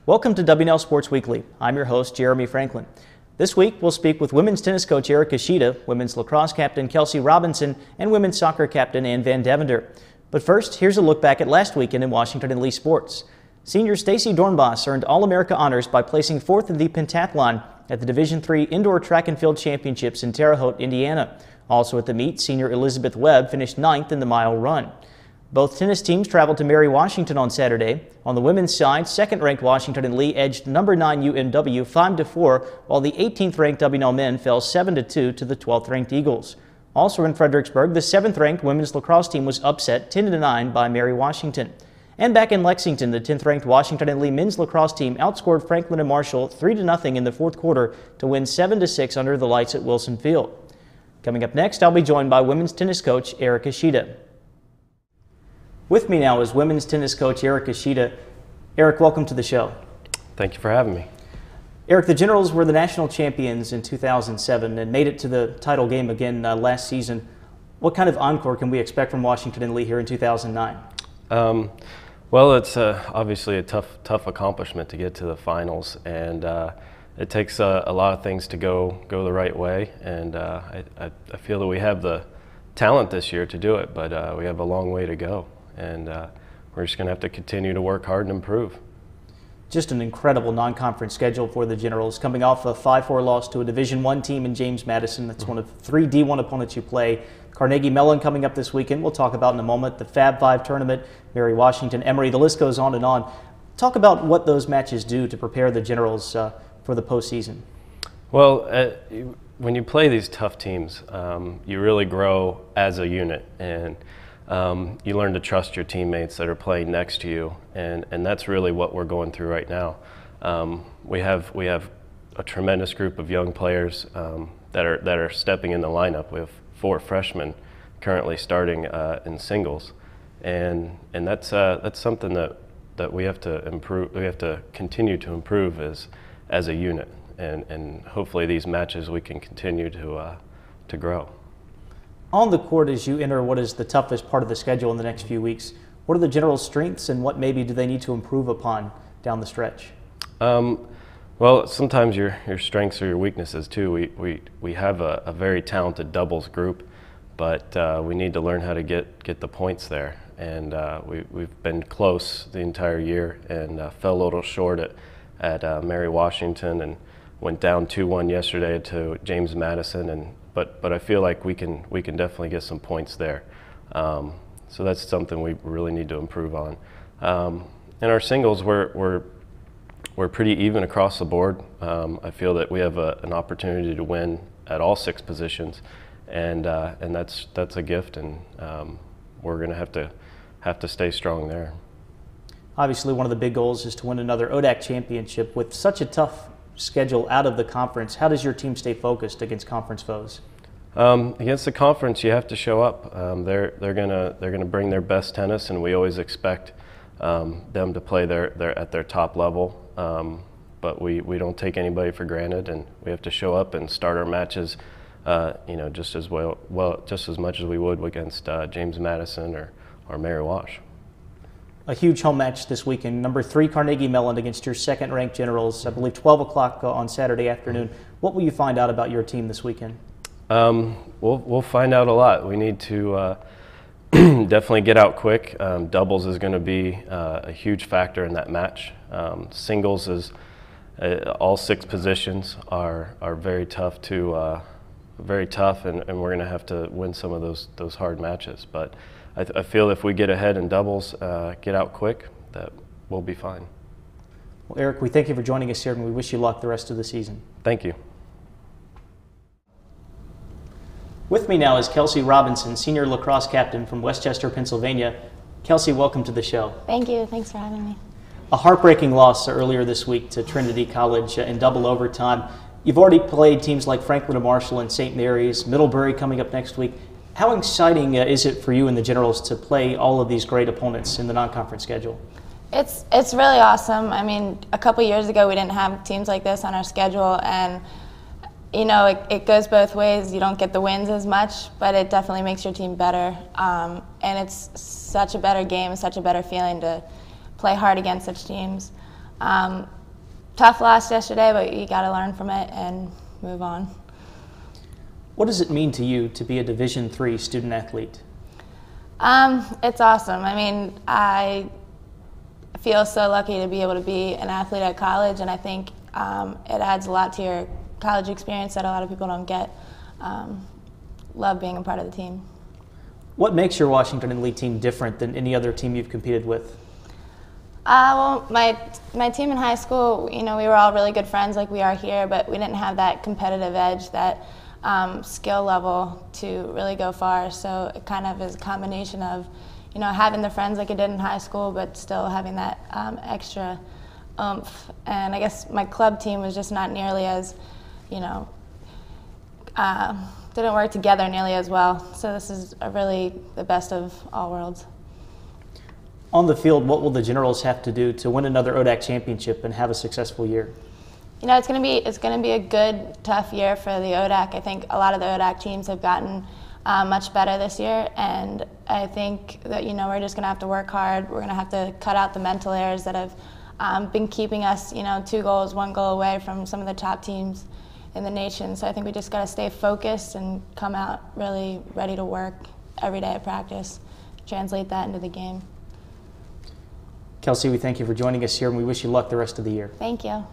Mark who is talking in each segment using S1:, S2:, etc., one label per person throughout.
S1: Welcome to WNL Sports Weekly. I'm your host, Jeremy Franklin. This week, we'll speak with women's tennis coach Eric Ishida, women's lacrosse captain Kelsey Robinson, and women's soccer captain Ann Van Devender. But first, here's a look back at last weekend in Washington and Lee sports. Senior Stacy Dornbos earned All-America honors by placing fourth in the pentathlon at the Division III Indoor Track and Field Championships in Terre Haute, Indiana. Also at the meet, senior Elizabeth Webb finished ninth in the mile run. Both tennis teams traveled to Mary Washington on Saturday. On the women's side, second-ranked Washington and Lee edged number 9 UNW 5-4, while the 18th-ranked WNL men fell 7-2 to the 12th-ranked Eagles. Also in Fredericksburg, the 7th-ranked women's lacrosse team was upset 10-9 by Mary Washington. And back in Lexington, the 10th-ranked Washington and Lee men's lacrosse team outscored Franklin and Marshall 3-0 in the fourth quarter to win 7-6 under the lights at Wilson Field. Coming up next, I'll be joined by women's tennis coach Eric Ishida. With me now is women's tennis coach Eric Ishida. Eric, welcome to the show.
S2: Thank you for having me.
S1: Eric, the Generals were the national champions in 2007 and made it to the title game again last season. What kind of encore can we expect from Washington and Lee here in 2009?
S2: Well, it's obviously a tough accomplishment to get to the finals, and it takes a lot of things to go the right way. And I feel that we have the talent this year to do it, but we have a long way to go. And we're just going to have to continue to work hard and improve.
S1: Just an incredible non-conference schedule for the Generals, coming off a 5-4 loss to a Division I team in James Madison. That's one of 3 D1 opponents you play. Carnegie Mellon coming up this weekend. We'll talk about in a moment. The Fab 5 tournament, Mary Washington, Emory. The list goes on and on. Talk about what those matches do to prepare the Generals for the postseason.
S2: Well, when you play these tough teams, you really grow as a unit, and you learn to trust your teammates that are playing next to you, and that's really what we're going through right now. We have a tremendous group of young players that are stepping in the lineup. We have 4 freshmen currently starting in singles, and that's something that we have to improve. We have to continue to improve as a unit, and hopefully these matches we can continue to grow.
S1: On the court, as you enter what is the toughest part of the schedule in the next few weeks, what are the Generals' strengths and what maybe do they need to improve upon down the stretch?
S2: Well, sometimes your strengths are your weaknesses too. We have a very talented doubles group, but we need to learn how to get the points there. And we've been close the entire year and fell a little short at Mary Washington and went down 2-1 yesterday to James Madison. But I feel like we can definitely get some points there. So that's something we really need to improve on. In our singles, we're pretty even across the board. I feel that we have an opportunity to win at all 6 positions, and that's a gift, and we're going to have to stay strong there.
S1: Obviously, one of the big goals is to win another ODAC championship. With such a tough schedule out of the conference, how does your team stay focused against conference foes?
S2: Against the conference, you have to show up. They're gonna bring their best tennis, and we always expect them to play at their top level. But we don't take anybody for granted, and we have to show up and start our matches, just as much as we would against James Madison or Mary Wash.
S1: A huge home match this weekend. Number 3 Carnegie Mellon against your second-ranked Generals. I believe 12 o'clock on Saturday afternoon. What will you find out about your team this weekend?
S2: We'll find out a lot. We need to definitely get out quick. Doubles is going to be a huge factor in that match. Singles is all 6 positions are very tough and we're going to have to win some of those hard matches. But I feel if we get ahead in doubles, get out quick, that we'll be fine.
S1: Well, Eric, we thank you for joining us here, and we wish you luck the rest of the season.
S2: Thank you.
S1: With me now is Kelsey Robinson, senior lacrosse captain from Westchester, Pennsylvania. Kelsey, welcome to the show.
S3: Thank you. Thanks for having me.
S1: A heartbreaking loss earlier this week to Trinity College in double overtime. You've already played teams like Franklin and Marshall and St. Mary's, Middlebury coming up next week. How exciting is it for you and the Generals to play all of these great opponents in the non-conference schedule?
S3: It's really awesome. I mean, a couple years ago we didn't have teams like this on our schedule, and you know, it goes both ways. You don't get the wins as much, but it definitely makes your team better. And it's such a better game, such a better feeling to play hard against such teams. tough loss yesterday, but you got to learn from it and move on.
S1: What does it mean to you to be a Division III student athlete?
S3: It's awesome. I mean, I feel so lucky to be able to be an athlete at college, and I think it adds a lot to your college experience that a lot of people don't get. Love being a part of the team.
S1: What makes your Washington and Lee team different than any other team you've competed with?
S3: Well, my team in high school, we were all really good friends like we are here, but we didn't have that competitive edge, that skill level to really go far. So it kind of is a combination of, having the friends like I did in high school, but still having that extra oomph. And I guess my club team was just not nearly as, didn't work together nearly as well. So this is really the best of all worlds.
S1: On the field, what will the Generals have to do to win another ODAC championship and have a successful year?
S3: It's going to be a good, tough year for the ODAC. I think a lot of the ODAC teams have gotten much better this year, and I think that we're just going to have to work hard. We're going to have to cut out the mental errors that have been keeping us, 2 goals, 1 goal away from some of the top teams in the nation. So I think we just got to stay focused and come out really ready to work every day at practice, translate that into the game.
S1: Kelsey, we thank you for joining us here, and we wish you luck the rest of the year.
S3: Thank you.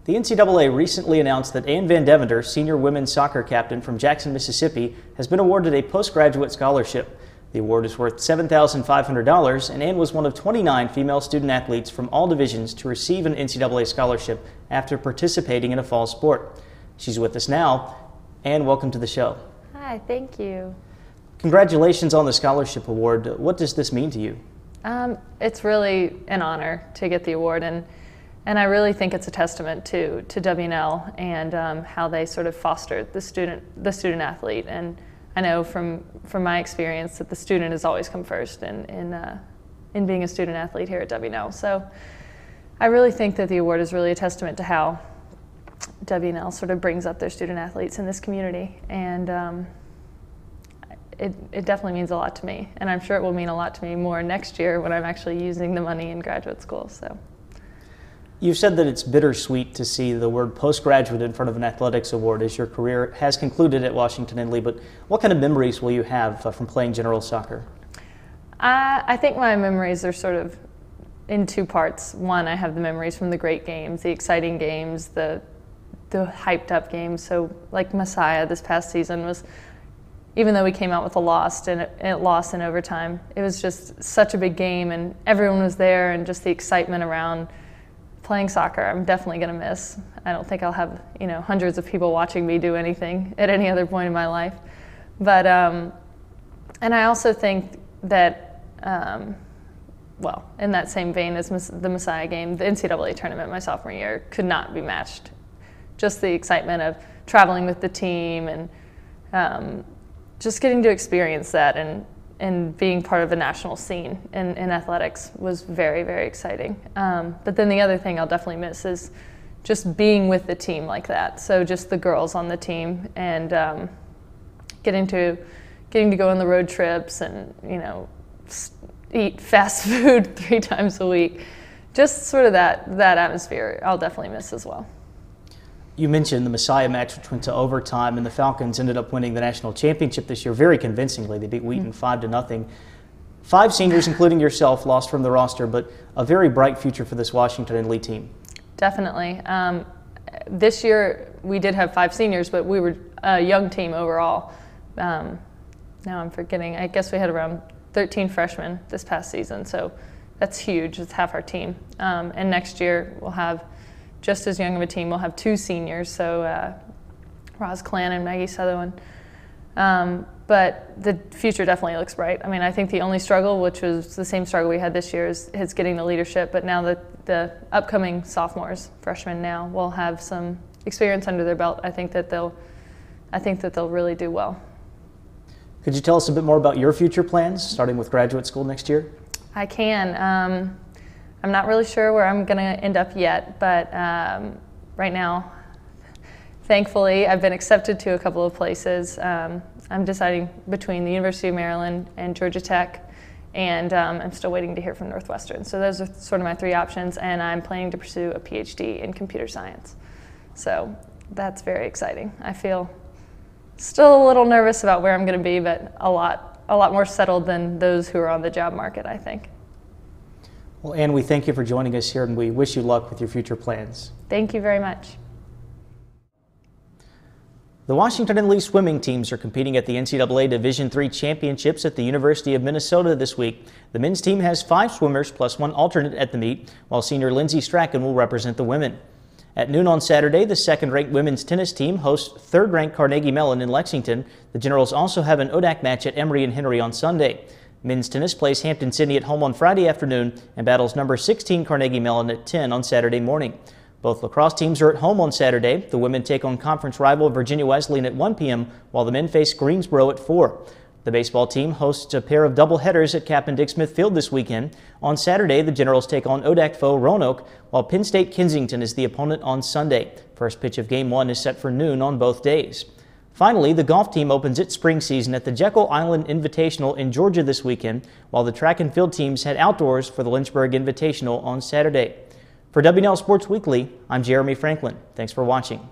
S1: The NCAA recently announced that Ann Vandeventer, senior women's soccer captain from Jackson, Mississippi, has been awarded a postgraduate scholarship. The award is worth $7,500, and Ann was one of 29 female student athletes from all divisions to receive an NCAA scholarship after participating in a fall sport. She's with us now. Ann, welcome to the show.
S4: Hi, thank you.
S1: Congratulations on the scholarship award. What does this mean to you?
S4: It's really an honor to get the award, and I really think it's a testament to WNL and how they sort of fostered the student athlete. And I know from my experience that the student has always come first in being a student athlete here at WNL. So I really think that the award is really a testament to how WNL sort of brings up their student athletes in this community, and it definitely means a lot to me, and I'm sure it will mean a lot to me more next year when I'm actually using the money in graduate school. So.
S1: You've said that it's bittersweet to see the word postgraduate in front of an athletics award as your career has concluded at Washington and Lee, but what kind of memories will you have from playing general soccer?
S4: I think my memories are sort of in 2 parts. One, I have the memories from the great games, the exciting games, the hyped up games. So like Messiah this past season was, even though we came out with a loss and it lost in overtime, it was just such a big game and everyone was there, and just the excitement around playing soccer I'm definitely going to miss. I don't think I'll have hundreds of people watching me do anything at any other point in my life. But and I also think that well, in that same vein as the Messiah game, the NCAA tournament my sophomore year could not be matched. Just the excitement of traveling with the team and just getting to experience that and being part of the national scene in athletics was very, very exciting. But then the other thing I'll definitely miss is just being with the team like that. So just the girls on the team and getting to go on the road trips and eat fast food 3 times a week. Just sort of that atmosphere I'll definitely miss as well.
S1: You mentioned the Messiah match, which went to overtime, and the Falcons ended up winning the national championship this year very convincingly. They beat Wheaton 5-0. 5 seniors, including yourself, lost from the roster, but a very bright future for this Washington and Lee team.
S4: Definitely. This year we did have 5 seniors, but we were a young team overall. Now I'm forgetting. I guess we had around 13 freshmen this past season, so that's huge. It's half our team. And next year we'll have just as young of a team. We'll have 2 seniors, so Roz Clan and Maggie Sutherland. But the future definitely looks bright. I mean, I think the only struggle, which was the same struggle we had this year, is getting the leadership. But now that the upcoming sophomores, freshmen now, will have some experience under their belt, I think that they'll really do well.
S1: Could you tell us a bit more about your future plans, starting with graduate school next year?
S4: I can. I'm not really sure where I'm going to end up yet, but right now, thankfully, I've been accepted to a couple of places. I'm deciding between the University of Maryland and Georgia Tech, and I'm still waiting to hear from Northwestern. So those are sort of my 3 options, and I'm planning to pursue a PhD in computer science. So that's very exciting. I feel still a little nervous about where I'm going to be, but a lot more settled than those who are on the job market, I think.
S1: Well, Ann, we thank you for joining us here, and we wish you luck with your future plans.
S4: Thank you very much.
S1: The Washington and Lee swimming teams are competing at the NCAA Division III Championships at the University of Minnesota this week. The men's team has 5 swimmers plus 1 alternate at the meet, while senior Lindsey Strachan will represent the women. At noon on Saturday, the second-ranked women's tennis team hosts third-ranked Carnegie Mellon in Lexington. The Generals also have an ODAC match at Emory and Henry on Sunday. Men's tennis plays Hampton-Sydney at home on Friday afternoon and battles number 16 Carnegie Mellon at 10 on Saturday morning. Both lacrosse teams are at home on Saturday. The women take on conference rival Virginia Wesleyan at 1 p.m., while the men face Greensboro at 4. The baseball team hosts a pair of doubleheaders at Captain Dick Smith Field this weekend. On Saturday, the Generals take on ODAC foe Roanoke, while Penn State Kensington is the opponent on Sunday. First pitch of Game 1 is set for noon on both days. Finally, the golf team opens its spring season at the Jekyll Island Invitational in Georgia this weekend, while the track and field teams head outdoors for the Lynchburg Invitational on Saturday. For WNL Sports Weekly, I'm Jeremy Franklin. Thanks for watching.